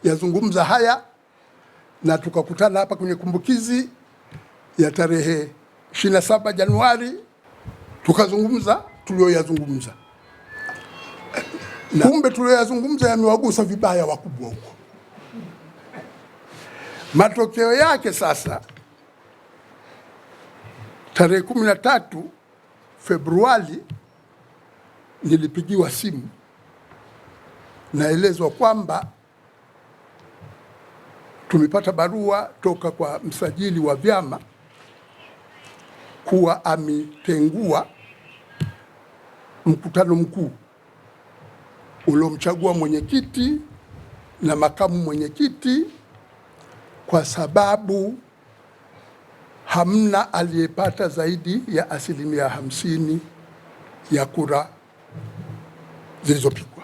tuliyazungumza haya na tukakutana hapa kwenye kumbukizi ya tarehe 27 Januari tukazungumza tulioyazungumza. Kumbe tulioyazungumza yamewagusa vibaya wakubwa huko. Matokeo yake sasa, tarehe 13 Februari nilipigiwa simu, naelezwa kwamba tumepata barua toka kwa msajili wa vyama kuwa ametengua mkutano mkuu uliomchagua mwenyekiti na makamu mwenyekiti kwa sababu hamna aliyepata zaidi ya 50% ya kura zilizopigwa.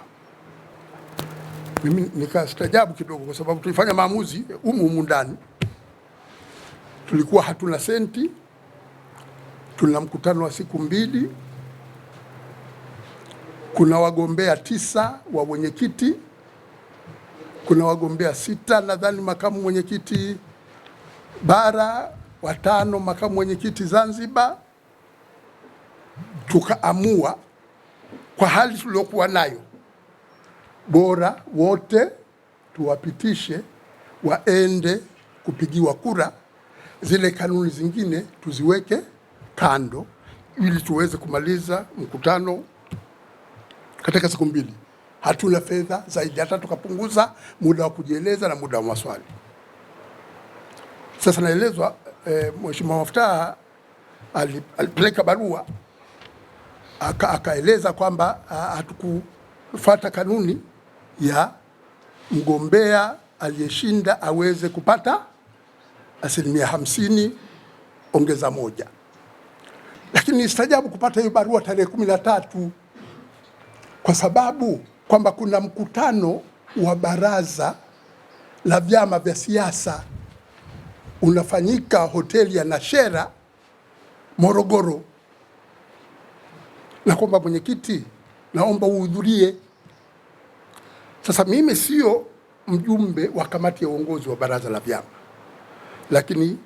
Mimi nikastajabu kidogo, kwa sababu tulifanya maamuzi humu ndani. Tulikuwa hatuna senti, tuna mkutano wa siku 2, kuna wagombea 9 wa mwenyekiti, kuna wagombea 6 nadhani makamu mwenyekiti bara, 5 makamu mwenyekiti Zanzibar. Tukaamua kwa hali tuliokuwa nayo, bora wote tuwapitishe waende kupigiwa kura, zile kanuni zingine tuziweke kando ili tuweze kumaliza mkutano katika siku 2. Hatuna fedha zaidi, hata tukapunguza muda wa kujieleza na muda wa maswali. Sasa naelezwa Mheshimiwa Maftaha alipeleka barua akaeleza kwamba hatukufuata kanuni ya mgombea aliyeshinda aweze kupata 50% ongeza 1. Lakini nistajabu kupata hiyo barua tarehe 13, kwa sababu kwamba kuna mkutano wa baraza la vyama vya siasa unafanyika hoteli ya Nashera Morogoro, na kwamba mwenyekiti, naomba uhudhurie. Sasa mimi sio mjumbe wa kamati ya uongozi wa baraza la vyama, lakini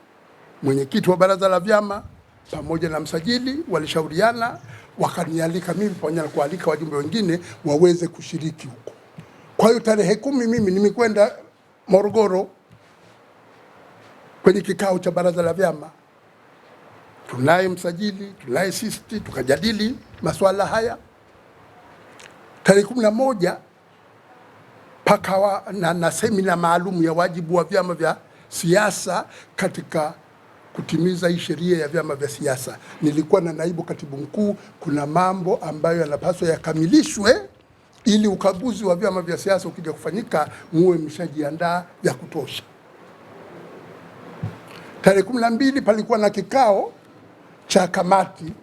mwenyekiti wa baraza la vyama pamoja na msajili walishauriana, wakanialika mimi pamoja na kualika wajumbe wengine waweze kushiriki huko. Kwa hiyo tarehe 10 mimi nimekwenda Morogoro kwenye kikao cha baraza la vyama. Tunaye msajili, tunaye sisi, tukajadili masuala haya. Tarehe 11 pakawa na semina maalum ya wajibu wa vyama vya siasa katika kutimiza hii sheria ya vyama vya siasa. Nilikuwa na naibu katibu mkuu. Kuna mambo ambayo yanapaswa yakamilishwe ili ukaguzi wa vyama vya siasa ukija kufanyika muwe mshajiandaa ya kutosha. Tarehe 12 palikuwa na kikao cha kamati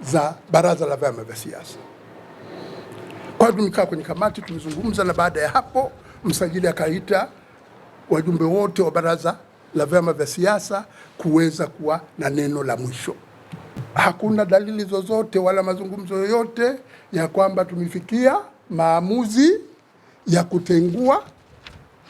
za baraza la vyama vya siasa. Kwa hiyo tumekaa kwenye kamati, tumezungumza, na baada ya hapo msajili akaita wajumbe wote wa baraza la vyama vya siasa kuweza kuwa na neno la mwisho. Hakuna dalili zozote wala mazungumzo yoyote ya kwamba tumefikia maamuzi ya kutengua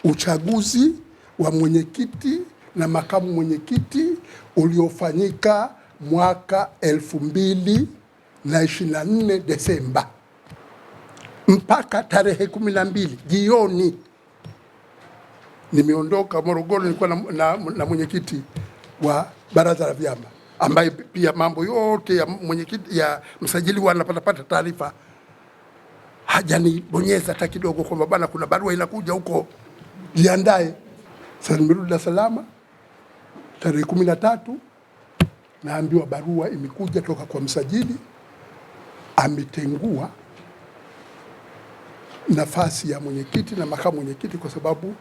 uchaguzi wa mwenyekiti na makamu mwenyekiti uliofanyika mwaka 2024 Desemba. Mpaka tarehe 12 jioni nimeondoka Morogoro, nilikuwa na mwenyekiti wa baraza la vyama ambaye pia mambo yote ya mwenyekiti ya msajili wanapata taarifa. Hajanibonyeza hata kidogo kwamba bwana kuna barua inakuja huko, jiandae. Sasa nimerudi Dar es Salaam tarehe 13, naambiwa barua imekuja toka kwa msajili, ametengua nafasi ya mwenyekiti na makamu mwenyekiti kwa sababu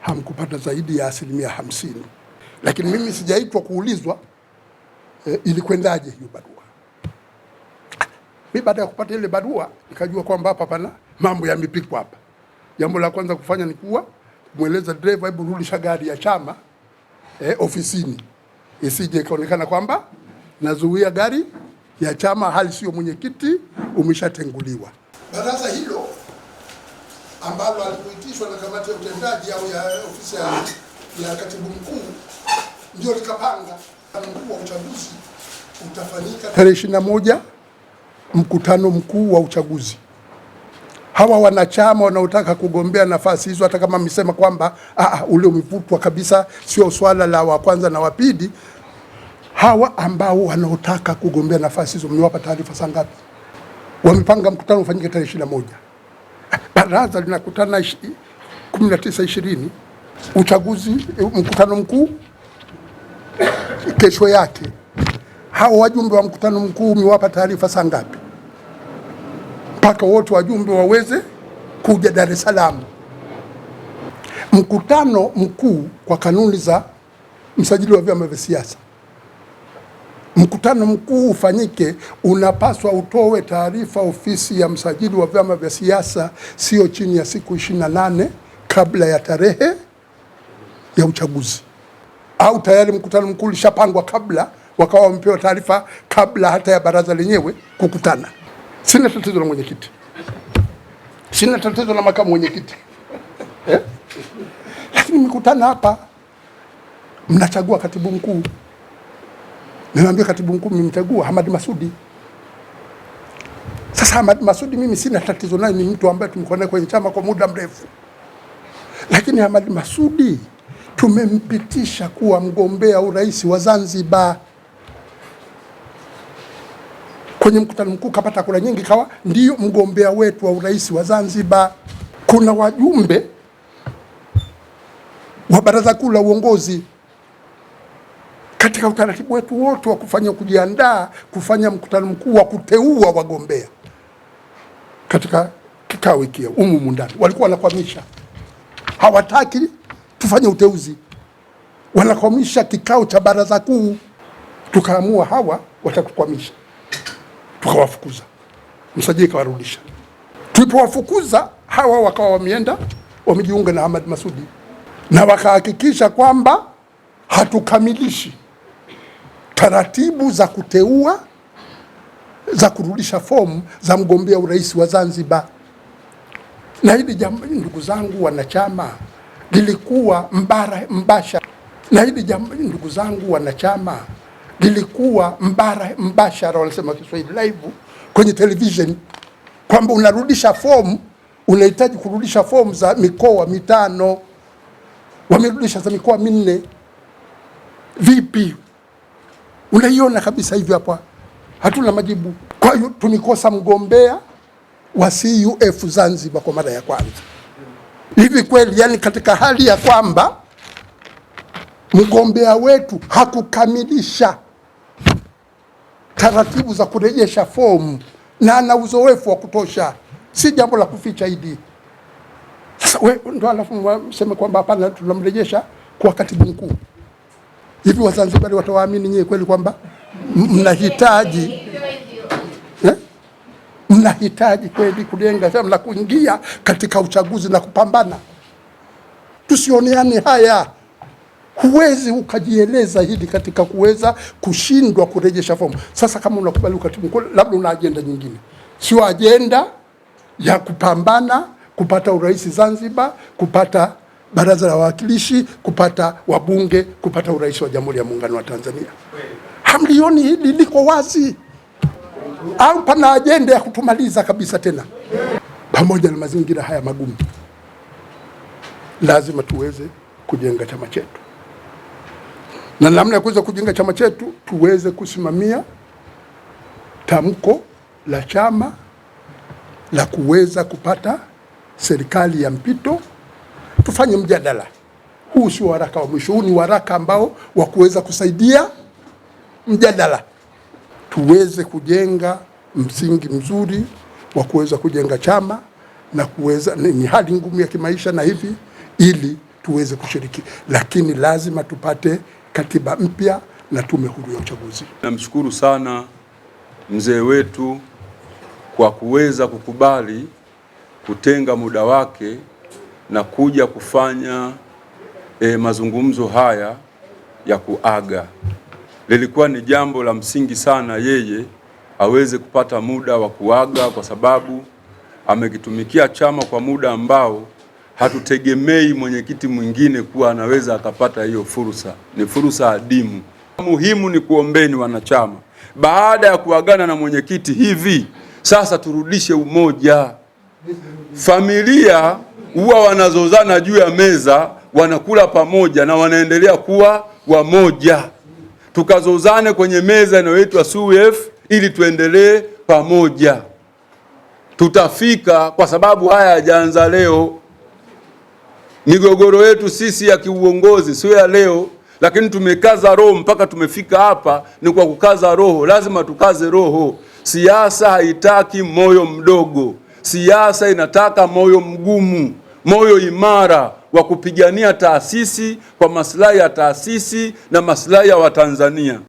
hamkupata zaidi ya 50%. Lakini mimi sijaitwa kuulizwa ilikwendaje hiyo barua. Mimi baada ya kupata ile barua nikajua kwamba hapa pana mambo yamepikwa hapa. Jambo la kwanza kufanya ni kuwa kumweleza driver, hebu rudisha gari ya chama ofisini, isije ikaonekana kwamba nazuia gari ya chama hali sio mwenyekiti umeshatenguliwa. Baraza hilo ambalo alipoitishwa na kamati ya utendaji au ya ofisi ya katibu mkuu ndio likapanga mkuu wa uchaguzi utafanyika tarehe 21, mkutano mkuu wa uchaguzi. Hawa wanachama wanaotaka kugombea nafasi hizo, hata kama msema kwamba ule umevutwa kabisa, sio swala la wa kwanza na wa pili, hawa ambao wanaotaka kugombea nafasi hizo mmewapa taarifa saa ngapi? Wamepanga mkutano ufanyike tarehe 21. Baraza linakutana 19-20, uchaguzi mkutano mkuu kesho yake. Hao wajumbe wa mkutano mkuu mmewapa taarifa saa ngapi mpaka wote wajumbe waweze kuja Dar es Salaam? Mkutano mkuu kwa kanuni za msajili wa vyama vya siasa, mkutano mkuu ufanyike, unapaswa utoe taarifa ofisi ya msajili wa vyama vya siasa sio chini ya siku 28 kabla ya tarehe ya uchaguzi, au tayari mkutano mkuu ulishapangwa kabla, wakawa wamepewa taarifa kabla hata ya baraza lenyewe kukutana. Sina tatizo na mwenyekiti, sina tatizo na makamu mwenyekiti lakini mkutana hapa, mnachagua katibu mkuu. Nimeambia katibu mkuu mmemchagua Hamad Masudi. Sasa Hamad Masudi mimi sina tatizo naye, ni mtu ambaye tumekuwa naye kwenye chama kwa muda mrefu, lakini Hamad Masudi tumempitisha kuwa mgombea urais wa Zanzibar. Kwenye mkutano mkuu kapata kura nyingi, kawa ndio mgombea wetu wa urais wa Zanzibar. Kuna wajumbe wa baraza kuu la uongozi katika utaratibu wetu wote wa kufanya kujiandaa kufanya mkutano mkuu wa kuteua wagombea. Katika kikao hiki umumu ndani walikuwa wanakwamisha, hawataki tufanye uteuzi, wanakwamisha kikao cha baraza kuu. Tukaamua hawa watakukwamisha, tukawafukuza, msajili kawarudisha. Tulipowafukuza hawa wakawa wameenda wamejiunga na Hamad Masudi, na wakahakikisha kwamba hatukamilishi taratibu za kuteua za kurudisha fomu za mgombea urais wa Zanzibar. Na hili jambo, ndugu zangu wanachama, lilikuwa mbashara. Na hili jambo, ndugu zangu wanachama, lilikuwa mbashara, wanasema Kiswahili, live kwenye television, kwamba unarudisha fomu, unahitaji kurudisha fomu za mikoa 5, wamerudisha za mikoa 4. Vipi? Unaiona kabisa hivi hapa, hatuna majibu. Kwa hiyo tumikosa mgombea wa CUF Zanzibar kwa mara ya kwanza. Hivi kweli, yani katika hali ya kwamba mgombea wetu hakukamilisha taratibu za kurejesha fomu na ana uzoefu wa kutosha, si jambo la kuficha hili. Sasa wewe ndo alafu mseme kwamba hapana tunamrejesha kwa katibu mkuu. Hivi Wazanzibari watawaamini nyie kweli kwamba mnahitaji mnahitaji kweli kulenga sema la kuingia katika uchaguzi na kupambana? Tusioneane haya. Huwezi ukajieleza hili katika kuweza kushindwa kurejesha fomu. Sasa kama unakubali katibu mkuu, labda una agenda nyingine, sio agenda ya kupambana kupata urais Zanzibar, kupata baraza la wawakilishi, kupata wabunge, kupata urais wa Jamhuri ya Muungano wa Tanzania. Hamlioni hili liko wazi? Au pana agenda ya kutumaliza kabisa tena? Pamoja na mazingira haya magumu, lazima tuweze kujenga chama chetu, na namna ya kuweza kujenga chama chetu tuweze kusimamia tamko la chama la kuweza kupata serikali ya mpito. Tufanye mjadala huu, sio waraka wa mwisho, huu ni waraka ambao wa kuweza kusaidia mjadala, tuweze kujenga msingi mzuri wa kuweza kujenga chama na kuweza, ni hali ngumu ya kimaisha na hivi, ili tuweze kushiriki, lakini lazima tupate katiba mpya na tume huru ya uchaguzi. Namshukuru sana mzee wetu kwa kuweza kukubali kutenga muda wake na kuja kufanya mazungumzo haya ya kuaga. Lilikuwa ni jambo la msingi sana yeye aweze kupata muda wa kuaga, kwa sababu amekitumikia chama kwa muda ambao hatutegemei mwenyekiti mwingine kuwa anaweza akapata hiyo fursa. Ni fursa adimu. Muhimu ni kuombeni wanachama, baada ya kuagana na mwenyekiti hivi sasa turudishe umoja. Familia huwa wanazozana juu ya meza, wanakula pamoja na wanaendelea kuwa wamoja. Tukazozane kwenye meza inayoitwa SUEF ili tuendelee pamoja. Tutafika, kwa sababu haya hayajaanza leo. Migogoro yetu sisi ya kiuongozi sio ya leo, lakini tumekaza roho mpaka tumefika hapa. Ni kwa kukaza roho, lazima tukaze roho. Siasa haitaki moyo mdogo, siasa inataka moyo mgumu, moyo imara wa kupigania taasisi kwa maslahi ya taasisi na maslahi ya Watanzania.